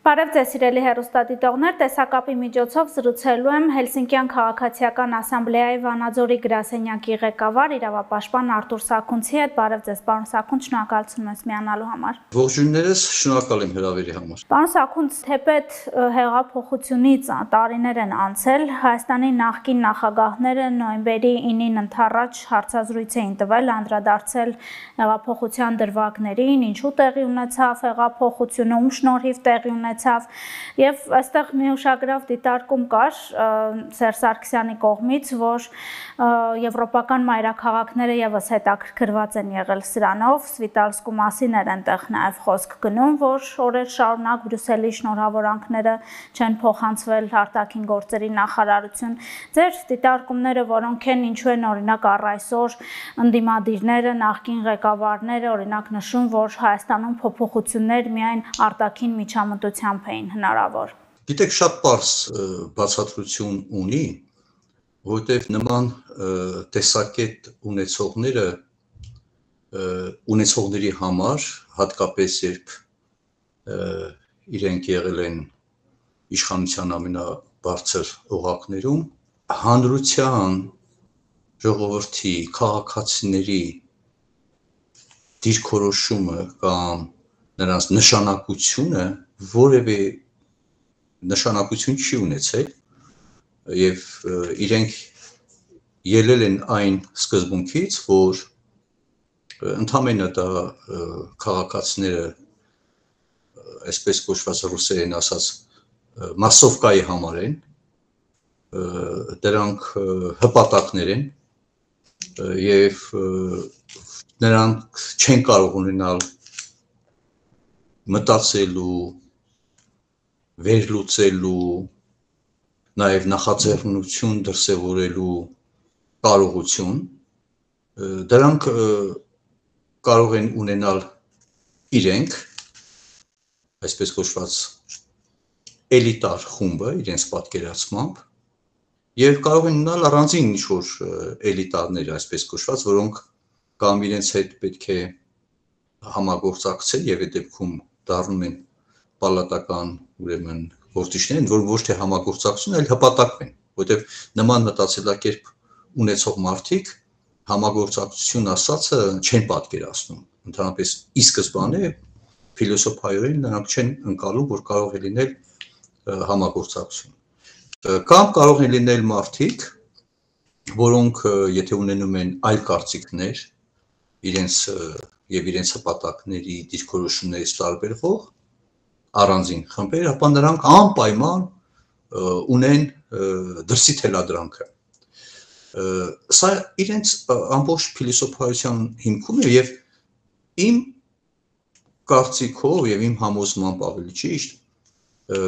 Բարև ձեզ սիրելի հեռուստադիտողներ, տեսակապի միջոցով զրուցելու եմ Հելսինկյան քաղաքացիական ասամբլեայի Վանաձորի գրասենյակի ղեկավար իրավապաշտպան Արտուր Սաքունցի հետ։ Բարև ձեզ, պարոն Սաքունց, շնորհակալություն մեզ միանալու համար։ Ողջույններս, շնորհակալ եմ հրավերի համար։ Պարոն Սաքունց, թեպետ հեղափոխությունից տարիներ են անցել, Հայաստանի նախկին նախագահները նոյեմբերի 9-ին ընդառաջ հարցազրույց էին տվել, անդրադարձել հեղափոխության դրվագներին, ինչու տեղի ունեցավ հեղափոխությունը, ում շնորհիվ տեղի ունեցավ, եւ այստեղ մի ուշագրավ դիտարկում կար Սերժ Սարգսյանի կողմից, որ եվրոպական մայրաքաղաքները եւս հետաքրքրված են եղել սրանով, Սվիտալսկու մասին էր այնտեղ նաեւ խոսք գնում, որ օրեր շարունակ Բրյուսելի շնորհավորանքները չեն փոխանցվել արտաքին գործերի նախարարություն։ Ձեր դիտարկումները որոնք են, ինչու են օրինակ առ այսօր ընդդիմադիրները, նախկին ղեկավարները օրինակ նշում, որ Հայաստանում փոփոխություններ միայն արտաքին միջամտությամբ էին հնարավոր։ Գիտեք, շատ պարզ բացատրություն ունի, որտեղ նման տեսակետ ունեցողների համար, հատկապես երբ իրենք եղել են իշխանության ամենաբարձր օղակներում, հանրության, ժողովրդի, քաղաքացիների դիրքորոշումը կամ նրանց նշանակությունը որևէ նշանակություն չի ունեցել եւ իրենք ելել են այն սկզբունքից, որ ընդամենը դա քաղաքացիները այսպես կոչված ռուսերեն ասած մասովկայի համար են, դրանք հպատակներ են եւ նրանք չեն կարող ունենալ մտածելու, վերլուծելու, նաև նախաձեռնություն դրսևորելու կարողություն, դրանք կարող են ունենալ իրենք, այսպես կոչված էլիտար խումբը իրենց պատկերացմամբ, եւ կարող են ունենալ առանձին ինչ-որ էլիտարներ, այսպես կոչված, որոնք կամ իրենց հետ պետք է համագործակցել եւ այդ դեպքում դառնում են պալատական, ուրեմն գործիչներ, որ ոչ թե համագործակցություն, այլ հպատակում են, որտեղ նման մտածելակերպ ունեցող մարդիկ համագործակցություն ասածը չեն պատկերացնում, ընդհանրապես ի սկզբանե փիլիսոփայորեն նրանք չեն ընկալում, որ կարող է լինել համագործակցություն, կամ կարող են լինել մարդիկ, որոնք եթե ունենում են այլ կարծիքներ, իրենց հպատակների դիրքորոշումներից տարբերվող առանձին խմբեր, ապա նրանք անպայման ունեն դրսի թելադրանքը։ Սա իրենց ամբողջ փիլիսոփայության հիմքում է եւ իմ կարծիքով եւ իմ համոզմամբ ավելի ճիշտ,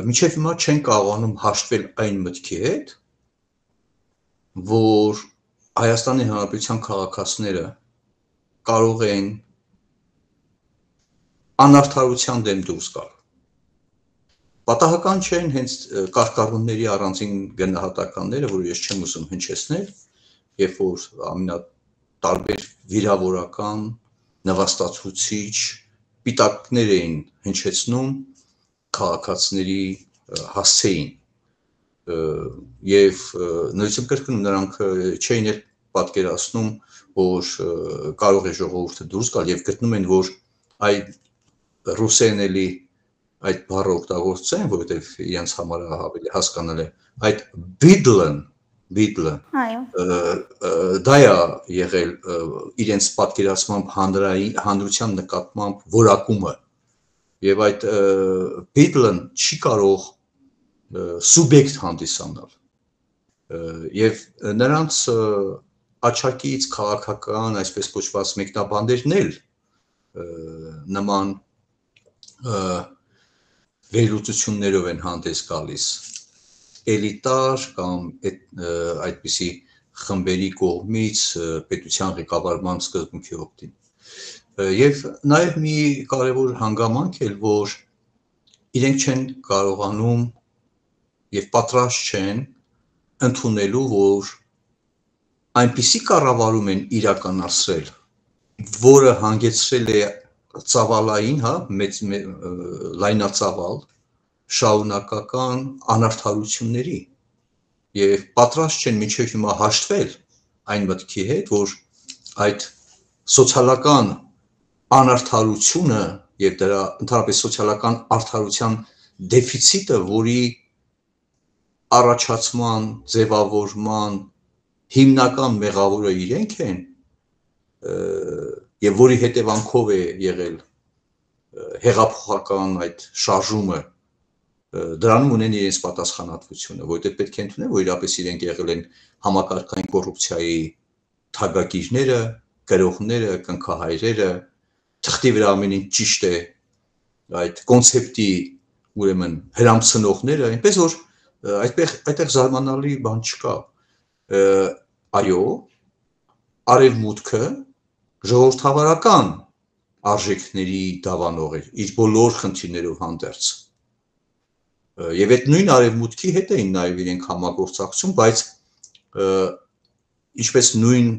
մինչեւ հիմա չեն կարողանում հաշտվել այն մտքի հետ, որ Հայաստանի Հանրապետության քաղաքացիները կարող են անարդարության դեմ դուրս գալ։ Պատահական չեն հենց կարգառունների առանձին գնահատականները, որ ես չեմ ուզում հնչեցնել, երբ որ ամենատարբեր վիրավորական, նվաստացուցիչ պիտակներ էին հնչեցնում քաղաքացիների հասցեին եւ նույնիսկ կրկնում նրանք չէին էլ պատկերացնում, որ կարող է ժողովուրդը դուրս գալ եւ գտնում են, որ այդ ռուսերեն էլի այդ բառը օգտագործեն, որովհետեւ իրենց համար ավելի հասկանալ է, այդ բիդլը, դա է եղել իրենց պատկերացմամբ հանրության նկատմամբ որակումը եւ այդ բիդլն չի կարող սուբյեկտ հանդիսանալ եւ նրանց աչակից քաղաքական, այսպես կոչված մեկնաբաններն էլ նման վերլուծություններով են հանդես գալիս էլիտար կամ այդպիսի խմբերի կողմից պետության ղեկավարման սկզբունքի օգտին։ Եվ նաև մի կարևոր հանգամանք էլ, որ իրենք չեն կարողանում եւ պատրաստ չեն ընդունելու, որ այնպիսի կառավարում են իրականացրել, որը հանգեցրել է ծավալային, մեծ լայնածավալ շարունակական անարդարությունների եւ պատրաստ չեն մինչեւ հիմա հաշտվել այն մտքի հետ, որ այդ սոցիալական անարդարությունը եւ դրա ընդհանրապես սոցիալական արդարության դեֆիցիտը, որի առաջացման, ձևավորման հիմնական մեղավորը իրենք են եւ որի հետևանքով է եղել հեղափոխական այդ շարժումը, դրանում ունեն իրենց պատասխանատվությունը, որովհետեւ պետք է ընդունեն, որ իրապես իրենք եղել են համակարգային կոռուպցիայի թագագիրները, գրողները, կնքահայրերը, թղթի վրա ամեն ինչ ճիշտ է, այդ կոնցեպտի ուրեմն հրամցնողները, այնպես որ այդտեղ զարմանալի բան չկա, այո, արևմուտքը ժողովրդավարական արժեքների դավանող էր, իր բոլոր խնդիրներով հանդերձ, եւ այդ նույն արևմուտքի հետ էին նաեւ իրենք համագործակցում, բայց ինչպես նույն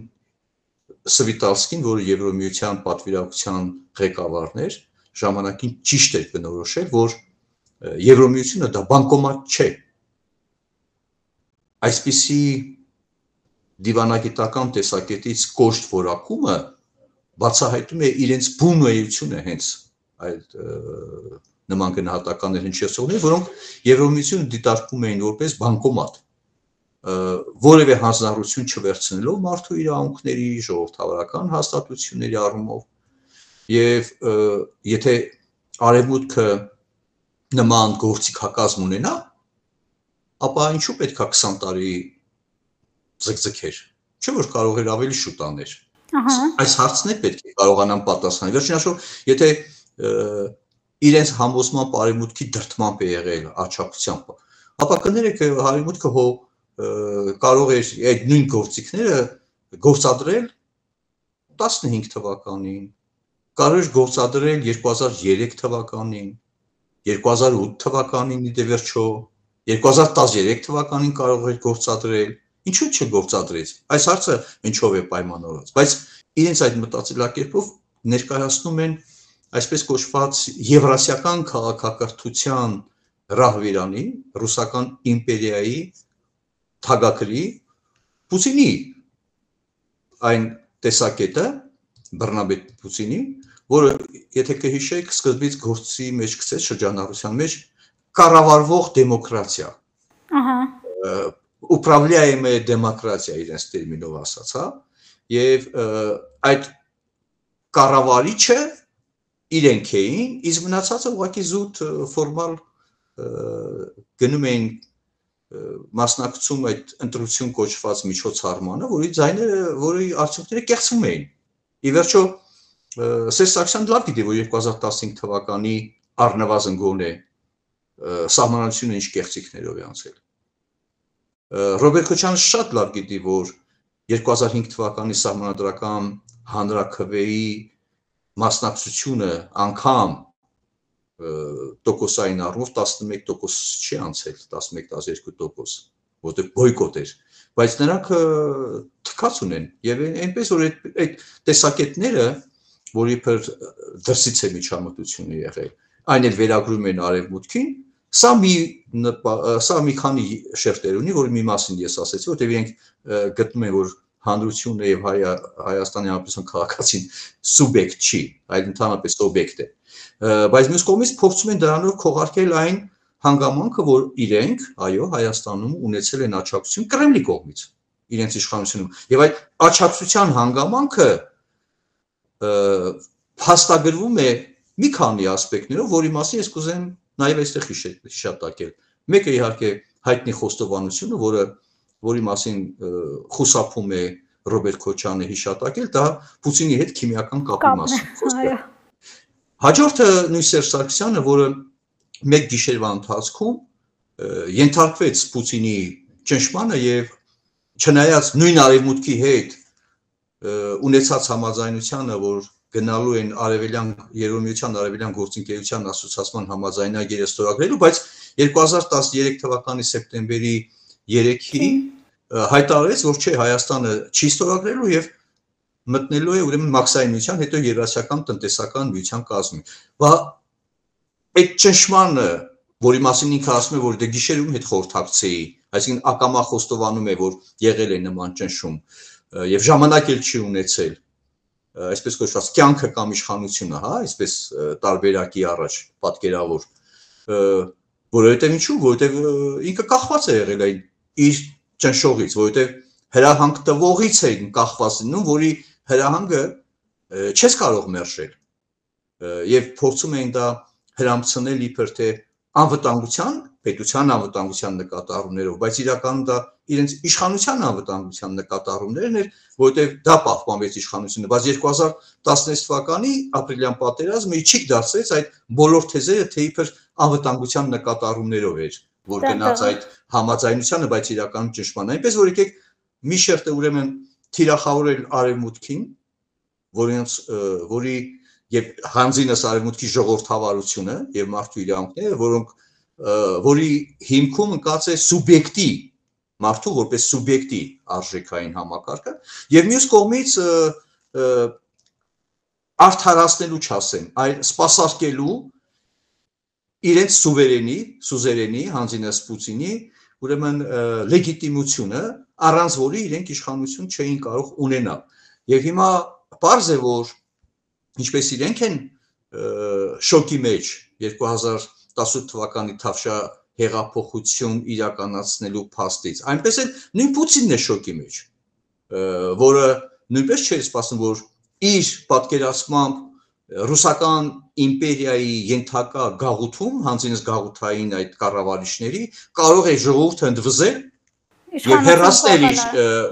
Սվիտալսկին, որը Եվրոմիության պատվիրակության ղեկավարն էր, ժամանակին ճիշտ էր բնորոշել, որ Եվրոմիությունը դա բանկոմատ չէ։ Այսպիսի դիվանագիտական տեսակետից կոշտ որակումը բացահայտում է իրենց բունոյությունը հենց այդ նման գնահատականներ հնչեցողներ, որոնք Եվրոմիությունը դիտարկում էին որպես բանկոմատ, որևէ հանձնառություն չվերցնելով մարդու իրավունքների, ժողովրդավարական հաստատությունների առումով, եւ եթե արևմուտքը նման գործիքակազմ ունենա, ապա ինչու պետք է 20 տարի ձգձգեր, չէ՞ որ կարող էր ավելի շուտ անել։ Այս հարցն է պետք է կարողանան պատասխանել։ Վերջինաշով, եթե իրենց համոզման արևմուտքի դրդմամբ է եղել աջակցությամբ, ապա կներեք արևմուտքը կարող էր այդ նույն գործիքները գործադրել 15 թվականին, կարող էր գործադրել 2003 թվականին, 2008 թվականին ի վերջո, 2013 թվականին կարող էր գործադրել, ինչու՞ չգործադրեց։ Այս հարցը ինչով է պայմանավորված, բայց իրենց այդ մտածելակերպով ներկայացնում են այսպես կոչված եվրասիական քաղաքակրթության ռահվիրանի, ռուսական իմպերիայի թագակրի Պուտինի այն տեսակետը, բռնաբեդ Պուտինի, որը եթե կհիշեք, սկզբից գործի մեջ գցեց շրջանառության մեջ կառավարվող դեմոկրատիա։ Управляемая դեմոկրատիա իրենց տերմինով ասած, հա, եւ այդ կառավարիչը իրենք էին, իսկ մնացածը ուղղակի զուտ ֆորմալ գնում էին մասնակցում այդ ընտրություն կոչված միջոցառմանը, որի արդյունքները կեղծվում էին։ Ի վերջո Սերժ Սարգսյանը լավ գիտի, որ 2015 թվականի առնվազն գոնե սահմանադրությունը ինչ կեղծիքներով է անցել։ Ռոբերտ Քոչարյանը շատ լավ գիտի, որ 2005 թվականի սահմանադրական հանրաքվեի մասնակցությունը անգամ տոկոսային առումով 11% չի անցել, 11-12%, որտեղ բոյկոտ էր, բայց նրանք թքած ունեն եւ այնպես որ այդ տեսակետները, որի փր դրսից է միջամտությունը եղել, այն էլ վերագրում են արևմուտքին, սա մի քանի շերտեր ունի, որի մի մասին ես ասեցի, որտեղ իրենք գտնում են, որ հանրությունը եւ Հայաստանի Հանրապետության քաղաքացին սուբյեկտ չի, այլ ընդհանրապես օբյեկտ է։ Բայց մյուս կողմից փորձում են դրանով քողարկել այն հանգամանքը, որ իրենք, այո, Հայաստանում ունեցել են աջակցություն Կրեմլի կողմից, իրենց իշխանությունում։ Եվ այդ աջակցության հանգամանքը փաստագրվում է մի քանի ասպեկտներով, որի մասին ես կուզեմ նաեւ այստեղ հիշատակել։ Մեկը իհարկե հայտնի խոստովանությունը, որի մասին խուսափում է Ռոբերտ Քոչարյանը հիշատակել, դա Պուտինի հետ քիմիական կապի մասին։ Հաջորդը նույն Սերժ Սարգսյանը, որը մեկ գիշերվա ընթացքում ենթարկվեց Պուտինի ճնշմանը եւ չնայած նույն արևմուտքի հետ ունեցած համաձայնությանը, որ գնալու են Եվրոմիության արևելյան գործընկերության ասոցիացիան համաձայնագիրը ստորագրելու, բայց 2013 թվականի սեպտեմբերի 3-ին հայտարարեց, որ չէ, Հայաստանը չի ստորագրելու եւ մտնելու է ուրեմն Մաքսային միության, հետո Եվրասիական տնտեսական միության կազմում։ Բա այդ ճնշմանը որի մասին ինքը ասում է, որ դե գիշերում հետ խորհրդակցեի, այսինքն ակամա խոստովանում է, որ եղել է նման ճնշում եւ ժամանակ էլ չի ունեցել, այսպես կոչված կյանքը կամ իշխանությունը, հա, այսպես տարբերակի առաջ պատկերավոր, որովհետեւ ինչու, որովհետեւ ինքը կախված է եղել այն իր ճնշողից, որովհետեւ հրահանգ տվողից է կախված լինում, որի հրահանգը չես կարող մերժել եւ փորձում էին դա հրամցնել իբր թե անվտանգության, պետության անվտանգության նկատառումներով, բայց իրականում դա իրենց իշխանության անվտանգության նկատառումներն էր, որովհետև դա պահպանվեց իշխանությունը, բայց 2016 թվականի ապրիլյան պատերազմը իջիկ դարձրեց այդ բոլոր թեզերը, թե իբր անվտանգության նկատառումներով էր, որ գնաց այդ համաձայնությանը, բայց իրականում ճնշման, այնպես որ եկեք մի շերտը ուրեմն թիրախավորել արևմուտքին, որի եւ հանձինս արևմուտքի ժողովրդավարությունը եւ մարդու իրավունքները, որի հիմքում ընկած է սուբյեկտի մարդու որպես սուբյեկտի արժեքային համակարգը եւ մյուս կողմից արդարացնելու չասեմ, այլ սպասարկելու իրենց սուզերենի հանձինս Պուտինի ուրեմն լեգիտիմությունը, առանց որի իրենք իշխանություն չէին կարող ունենալ եւ հիմա պարզ է որ ինչպես իրենք են շոկի մեջ 2018 թվականի Թավշյա հեղափոխություն իրականացնելու փաստից, այնպես էլ նույն Պուտինն է շոկի մեջ, որը նույնպես չէր սպասում, որ իր պատկերացմամբ ռուսական իմպերիայի ենթակա գաղութում, հանձինս գաղութային այդ կառավարիչների կարող է ժողովուրդը ընդվզել եւ հեռացնել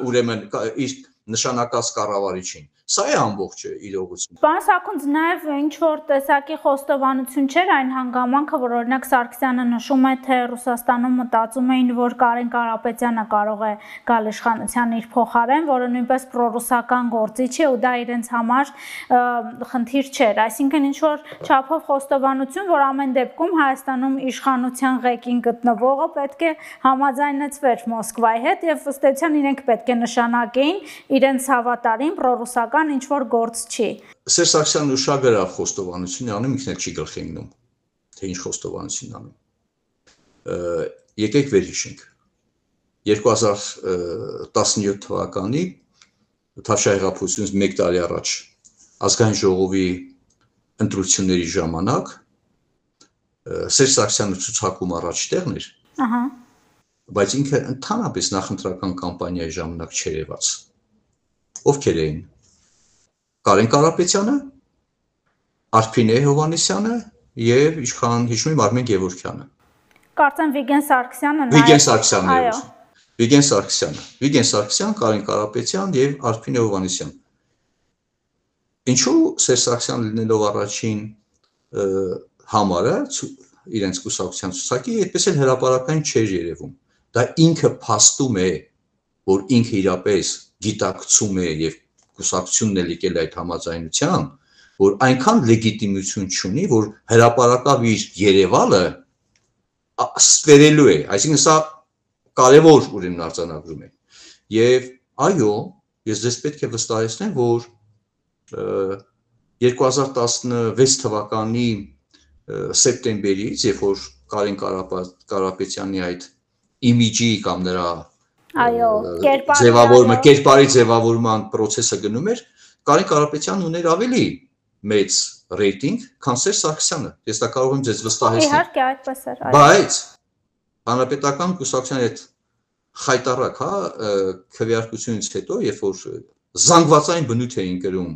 ուրեմն իր նշանակած կառավարիչին Սա է ամբողջը իրողությունը։ Պարոն Սաքունց, նաև ինչ որ տեսակի խոստովանություն չէր այն հանգամանքը, որ օրինակ Սարգսյանը նշում է, թե Ռուսաստանում մտածում էին, որ Կարեն Կարապետյանը կարող է գալ իշխանության իր փոխարեն, որը նույնպես պրոռուսական գործիչ է ու դա իրենց համար խնդիր չէր։ Այսինքն ինչ որ չափով խոստովանություն, որ ամեն դեպքում Հայաստանում իշխանության ղեկին գտնվողը պետք է համաձայնեցվեր Մոսկվայի հետ եւ ըստ էության իրենք պետք է նշանակեին իրենց հավատարիմ պրոռուսական ինչ որ գործ չի։ Սերժ Սարգսյանն ուշագրավ խոստովանություն անում, ինքն էլ չի գլխի ընկնում, թե ինչ խոստովանություն անում։ Եկեք վերհիշենք 2017 թվականի Թավշյա հեղափոխությունից 1 տարի առաջ ազգային ժողովի ընտրությունների ժամանակ Սերժ Սարգսյանը ցուցակում առաջ տեղն էր։ Ահա։ Բայց ինքը ընդհանրապես նախընտրական կամպանիայի ժամանակ չերևաց։ Ովքեր էին։ Կարեն Կարապետյանը, Արփինե Հովհաննիսյանը եւ իշխան հիշում եմ Արմեն Գևորգյանը։ Կարծեմ Վիգեն Սարգսյանը այո։ Վիգեն Սարգսյան, Կարեն Կարապետյան եւ Արփինե Հովհաննիսյան։ Ինչու Սերժ Սարգսյանը լինելով առաջին համարը իրենց կուսակցության ցուցակի, այդպես էլ հրապարակային չէր երևում։ Դա ինքը փաստում է, որ ինքը իրապես գիտակցում է եւ կուսակցությունն էլ եկել այդ համաձայնության, որ այնքան լեգիտիմություն չունի, որ հրապարակավ իր Երևանը ստվերելու է, այսինքն սա կարևոր ուրեմն արձանագրում է։ Եվ այո, ես ձեզ պետք է վստահեցնեմ, որ 2016 թվականի սեպտեմբերից, երբ որ Կարեն Կարապետյանի այդ իմիջի կամ նրա կերպարի ձևավորման process-ը գնում էր, Կարեն Կարապետյանն ուներ ավելի մեծ ռեյտինգ, քան Սերժ Սարգսյանը։ Ես դա կարող եմ ձեզ վստահեցնել։ Իհարկե, այդպես էր։ Բայց հանրապետական կուսակցության այդ խայտառակ, քվեարկությունից հետո, երբ որ զանգվածային բնույթ էին կրում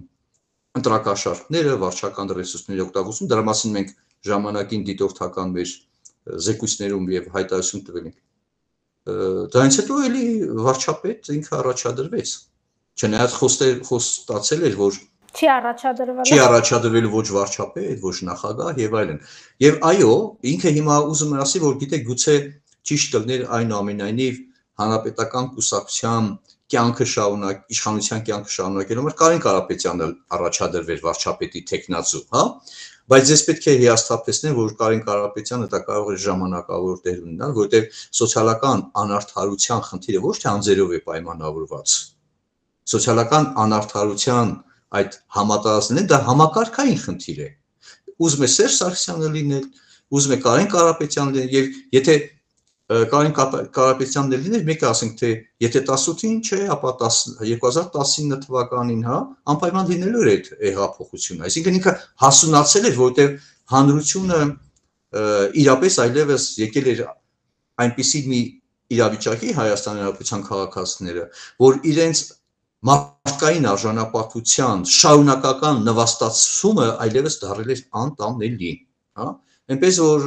ընտրակաշառքները, վարչական ռեսուրսների օգտագործում, դրա մասին մենք ժամանակին դիտորդական մեր զեկույցներում եւ հայտարարություն տվել ենք։ Դրանից հետո էլի վարչապետ ինքը առաջադրվեց։ Չնայած խոստացել էր, որ չի առաջադրվել ոչ վարչապետ, ոչ նախագահ եւ այլն։ Եվ այո, ինքը հիմա ուզում է ասի, որ գիտեք, գուցե ճիշտ կլներ այնուամենայնիվ հանրապետական կուսակցության կյանքը իշխանության կյանքը շարունակելու համար Կարեն Կարապետյանը առաջադրվեր վարչապետի տեխնացու, հա? Բայց ես պետք է հիասթափեցնեմ, որ Կարեն Կարապետյանը դա կարող է ժամանակավոր դեր ունենալ, որտեղ սոցիալական անարդարության խնդիրը ոչ թե անձերով է պայմանավորված։ Սոցիալական անարդարության այդ համատարածելն դա համակարգային խնդիր է։ Ուզում է Սերժ Սարգսյանը լինել, ուզում է Կարեն Կարապետյանն եւ եթե Կարեն Կարապետյանն լիներ, մեկը ասենք թե եթե 18-ին չէ, ապա 2019 թվականին, հա, անպայման լինելու էր այդ հեղափոխությունը։ Այսինքն ինքը հասունացել էր, որտեղ հանրությունը իրապես այլևս եկել էր այնպիսի մի իրավիճակի Հայաստանի Հանրապետության քաղաքացիները, որ իրենց մարդկային արժանապատվության շարունակական նվաստացումը այլևս դարձել էր անտանելի, հա, այնպես որ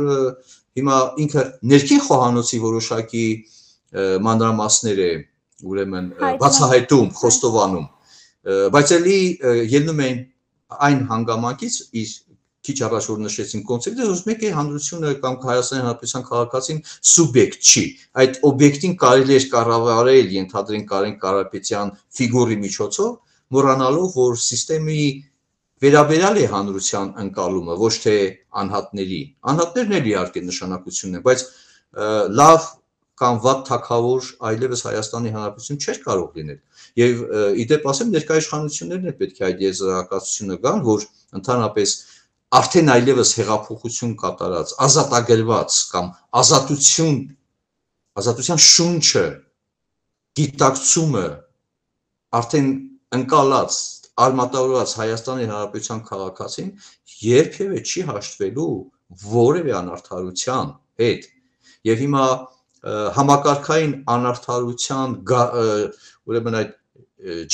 հիմա ինքը ներքին խոհանոցի որոշակի մանրամասներ է ուրեմն բացահայտում, խոստովանում, բայց էլի ելնում են այն հանգամանքից իր քիչ առաջ որ նշեցին կոնցեպտը, որ մեկ է հանրությունը կամ Հայաստանի Հանրապետության քաղաքացին սուբյեկտ չի, այդ օբյեկտին կարելի է կառավարել, ենթադրենք Կարեն Կարապետյան ֆիգուրի միջոցով, մոռանալով որ սիստեմի վերաբերյալ է հանրության ընկալումը, ոչ թե անհատների։ Անհատներն էլ իհարկե նշանակություն ունեն, բայց լավ կամ վատ թագավոր այլևս Հայաստանի Հանրապետություն չէր կարող լինել։ Եվ իդեպ ասեմ, ներկայաիշխանություններն էլ պետք է այդ եզրակացությունը գան, որ ընդհանրապես արդեն այլևս հեղափոխություն կատարած, ազատագրված կամ ազատության շունչը, գիտակցումը արդեն ընկալած արմատավորված Հայաստանի Հանրապետության քաղաքացին երբևէ չի հաշտվելու որևէ անարդարության հետ։ Եվ հիմա համակարգային անարդարության ուրեմն այդ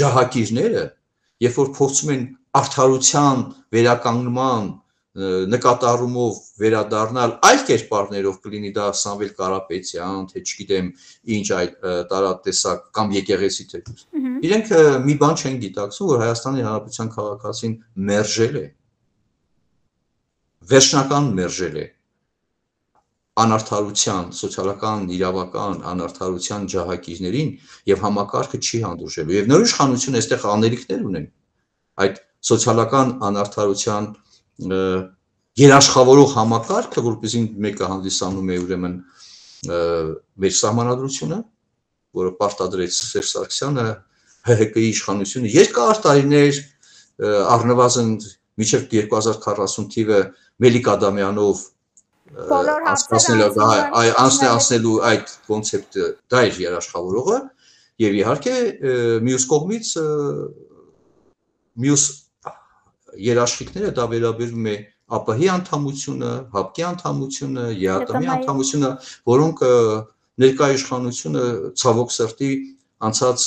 ջահակիրները, երբ որ փորձում են արդարության վերականգնման նկատառումով վերադառնալ այլ կերպարներով կլինի դա Սամվել Կարապետյան, թե չգիտեմ ինչ այլ տարատեսակ կամ եկեղեցի թեկուզ։ Իրենք մի բան չեն գիտակցում, որ Հայաստանի Հանրապետության քաղաքացին մերժել է, վերջնական մերժել է անարդարության, սոցիալական, իրավական անարդարության ջահակիրներին եւ համակարգը չի հանդուրժելու։ Եվ նոր իշխանությունը այստեղ անելիքներ ունեն այդ սոցիալական անարդարության երաշխավորող համակարգը, որպեսզի մեկը հանդիսանում է ուրեմն մեր սահմանադրությունը, որը պարտադրեց Սերժ Սարգսյանը, ՀՀԿ-ի իշխանությունը երկար տարիներ առնվազն մինչև 2040 թիվը Մելիք Ադամյանով անցնելու այդ կոնցեպտը դա էր երաշխավորողը եւ իհարկե մյուս կողմից մյուս երաշխիքները դա վերաբերում է ԱՊՀ-ի անդամությունը, ՀԱՊԿ-ի անդամությունը, ԵԱՏՄ-ի անդամությունը, որոնք ներկայ իշխանությունը ցավոք սրտի անցած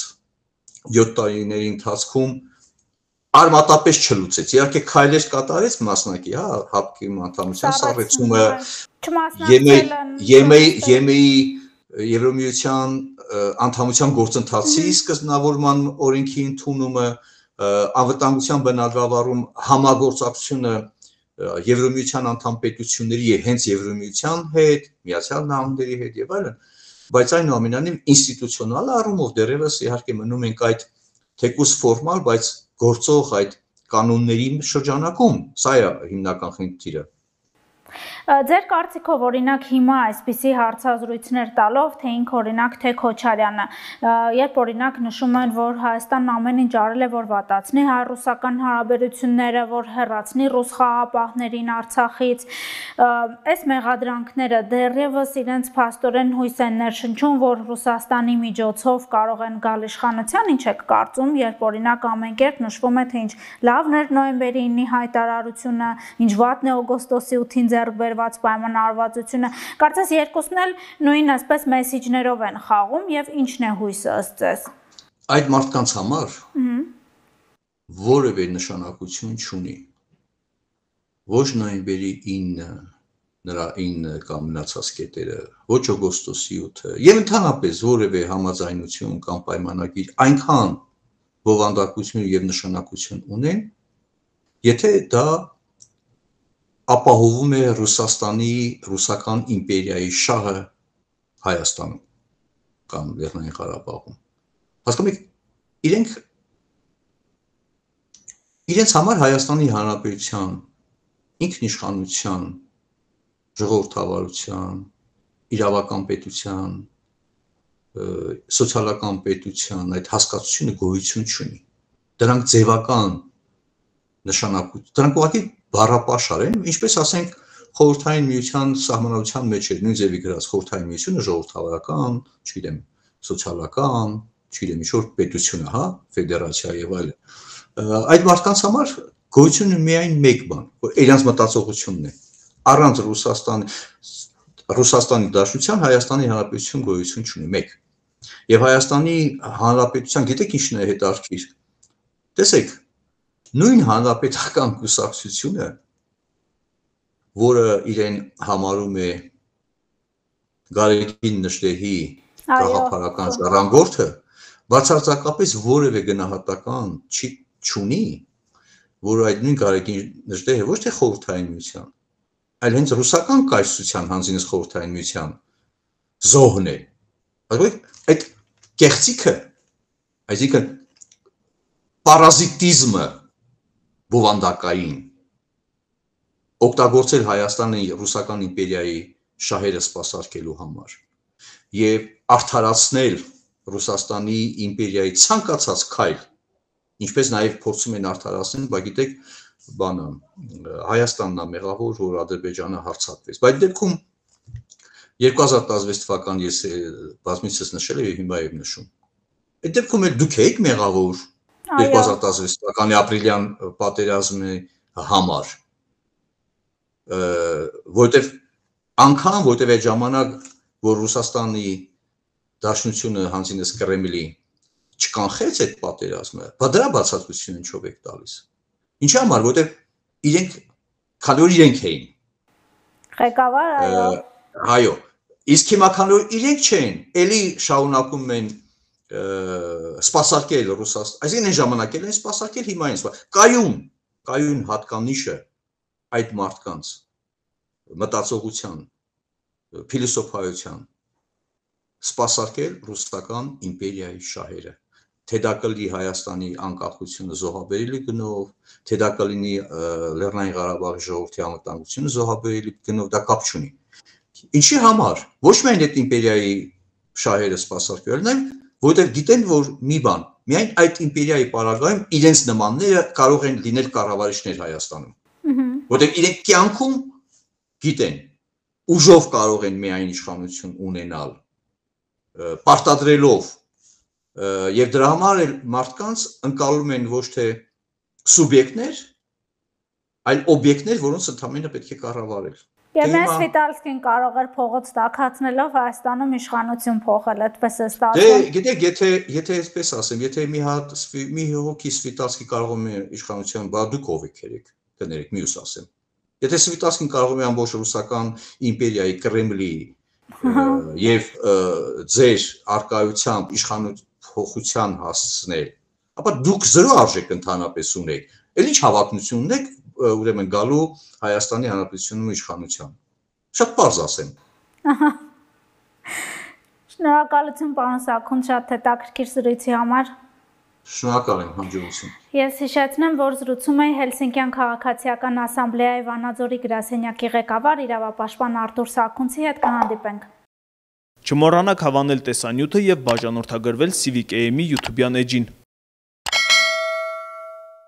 7 տարիների ընթացքում արմատապես չլուծեց։ Իհարկե քայլեր կատարեց մասնակի, հա, ՀԱՊԿ-ի անդամության սառեցումը, ԵՄ-ի Եվրամիության անդամության գործընթացի սկզբնավորման օրենքի ընդունումը, անվտանգության բնագավառում համագործակցությունը Եվրամիության անդամ պետությունների եւ հենց Եվրամիության հետ, Միացյալ Նահանգների հետ եւ այլն, բայց այնուամենայնիվ ինստիտուցիոնալ առումով դեռևս իհարկե մնում ենք այդ թեկուզ ֆորմալ, բայց գործող այդ կանոնների շրջանակում, սա է հիմնական խնդիրը։ Ձեր կարծիքով օրինակ հիմա այսպիսի հարցազրույցներ տալով, թե ինք օրինակ թե Քոչարյանը, երբ օրինակ նշում են, որ Հայաստանն ամեն ինչ արել է, որ վատացնի հայ-ռուսական հարաբերությունները, որ հեռացնի ռուս խաղաղապահներին Արցախից, այս մեղադրանքները դեռևս իրենց փաստորեն հույս են ներշնչում, որ Ռուսաստանի միջոցով կարող են գալ իշխանության, ինչ եք կարծում, երբ օրինակ ամեն կերպ նշվում է, թե ինչ լավն էր նոյեմբերի 9-ի հայտարարությունը, ինչ վատն է օգոստոսի 8-ին ձեռք բերված պայմանավորվածությունը, կարծես երկուսն էլ նույն այսպես մեսիջներով են խաղում եւ ինչն է հույսը ըստ ձեզ։ Այդ մարդկանց համար որևէ նշանակություն չունի։ Ոչ նոյեմբերի 9-ը, նրա 9 կամ մնացած կետերը, ոչ օգոստոսի 8-ը, եւ ընդհանրապես որևէ համաձայնություն կամ պայմանագիր այնքան բովանդակություն եւ նշանակություն ունեն, եթե դա ապահովում է Ռուսաստանի ռուսական իմպերիայի շահը Հայաստանում կամ Լեռնային Ղարաբաղում։ Հասկանում եք, իրենց համար Հայաստանի Հանրապետության ինքնիշխանության, ժողովրդավարության, իրավական պետության, սոցիալական պետության այդ հասկացությունը գոյություն չունի։ Դրանք ձևական նշանակություն, դրանք ուղղակի բառապաշար են, ինչպես ասենք խորհրդային միության սահմանադրության մեջ էր նույն ձևի գրած խորհրդային միությունը ժողովրդավարական, չգիտեմ, սոցիալական, չգիտեմ, ինչ-որ պետությունը, հա, ֆեդերացիա եւ այլն։ Այդ մարդկանց համար գոյությունը միայն մեկ բան, որ իրենց մտածողությունն է։ Առանց Ռուսաստանի Դաշնության Հայաստանի Հանրապետություն գոյություն չունի, մեկ։ Եվ Հայաստանի Հանրապետության, գիտեք ինչն է հետաքրքիր։ Տեսեք, նույն հանրապետական կուսակցությունը, որը իրեն համարում է Գարեգին Նժդեհի գաղափարական ժառանգորդը, բացարձակապես որևէ գնահատական չունի, որ այդ նույն Գարեգին Նժդեհը ոչ թե խորհրդային միության, այլ հենց ռուսական կայսրության հանձինս խորհրդային միության զոհն է։ Այդ կեղծիքը, այսինքն պարազիտիզմը բովանդակային օգտագործել Հայաստանի ռուսական իմպերիայի շահերը սպասարկելու համար եւ արդարացնել Ռուսաստանի իմպերիայի ցանկացած քայլ, ինչպես նաեւ փորձում են արդարացնել, բայց գիտեք, բանը Հայաստանն է մեղավոր, որ Ադրբեջանը հարձակվեց։ Բայց դեպքում 2016 թվական ես բազմիցս նշել եմ, հիմա եմ նշում։ Այդ դեպքում էլ դուք եք մեղավոր 2016 թվականի ապրիլյան պատերազմի համար, որտեվ այդ ժամանակ, որ Ռուսաստանի Դաշնությունը հանձինս Կրեմլի չկանխեց այդ պատերազմը, բա դրա բացատրությունը ինչով եք տալիս։ Ինչի համար, որտեվ իրենք, քանի որ իրենք էին։ Ղեկավար, այո։ Այո, իսկ հիմա քանի որ իրենք չեն, էլի շարունակում են սպասարկել Ռուսաստան, այսինքն այն ժամանակ էլ են սպասարկել, հիմա են կայուն հատկանիշը այդ մարդկանց մտածողության, փիլիսոփայության սպասարկել ռուսական իմպերիայի շահերը, թե դա կլինի Հայաստանի անկախությունը զոհաբերելի գնով, թե դա կլինի Լեռնային Ղարաբաղի ժողովրդի անվտանգությունը զոհաբերելի գնով, դա կապ չունի։ Ինչի համար, ոչ միայն այդ իմպերիայի շահերը սպասարկել, այլ որովհետև գիտեն, որ մի բան, միայն այդ իմպերիայի պարագայում իրենց նմանները կարող են լինել կառավարիչներ Հայաստանում։ Որովհետև իրենք կյանքում գիտեն, ուժով կարող են միայն իշխանություն ունենալ, պարտադրելով, եւ դրա համար էլ մարդկանց ընկալում են ոչ թե սուբյեկտներ, այլ օբյեկտներ, որոնց ընդհանրապես պետք է կառավարել։ Եվ մեզ Վիտալսկին կարող էր փողոց տաքացնելով Հայաստանում իշխանություն փոխել, այդպես է ստացվում։ Դե, գիտեք, եթե այսպես ասեմ, եթե մի հոգի Վիտալսկի կարողում է իշխանություն, բա դուք ով եք երեք, կներեք, մյուս ասեմ։ Եթե Վիտալսկին կարողում է ամբողջ ռուսական իմպերիայի Կրեմլի եւ ձեր արկայությամբ իշխանափոխության հասցնել, ապա դուք զրո արժեք ընդհանրապես ունեք։ Էլ ինչ հավակնություն ունեք, ուրեմն գալու Հայաստանի Հանրապետությունում իշխանության։ Շատ պարզ ասեմ։ Շնորհակալություն պարոն Սաքուն, շատ հետաքրքիր զրույցի համար։ Շնորհակալ եմ, հաջողություն։ Ես հիշեցնեմ, որ զրուցում էի Հելսինկյան քաղաքացիական ասամբլեայի Վանաձորի գրասենյակի ղեկավար իրավապաշտպան Արտուր Սաքունցի հետ կհանդիպենք։ Չմոռանաք հավանել տեսանյութը եւ բաժանորդագրվել Civic AM-ի YouTube-յան էջին։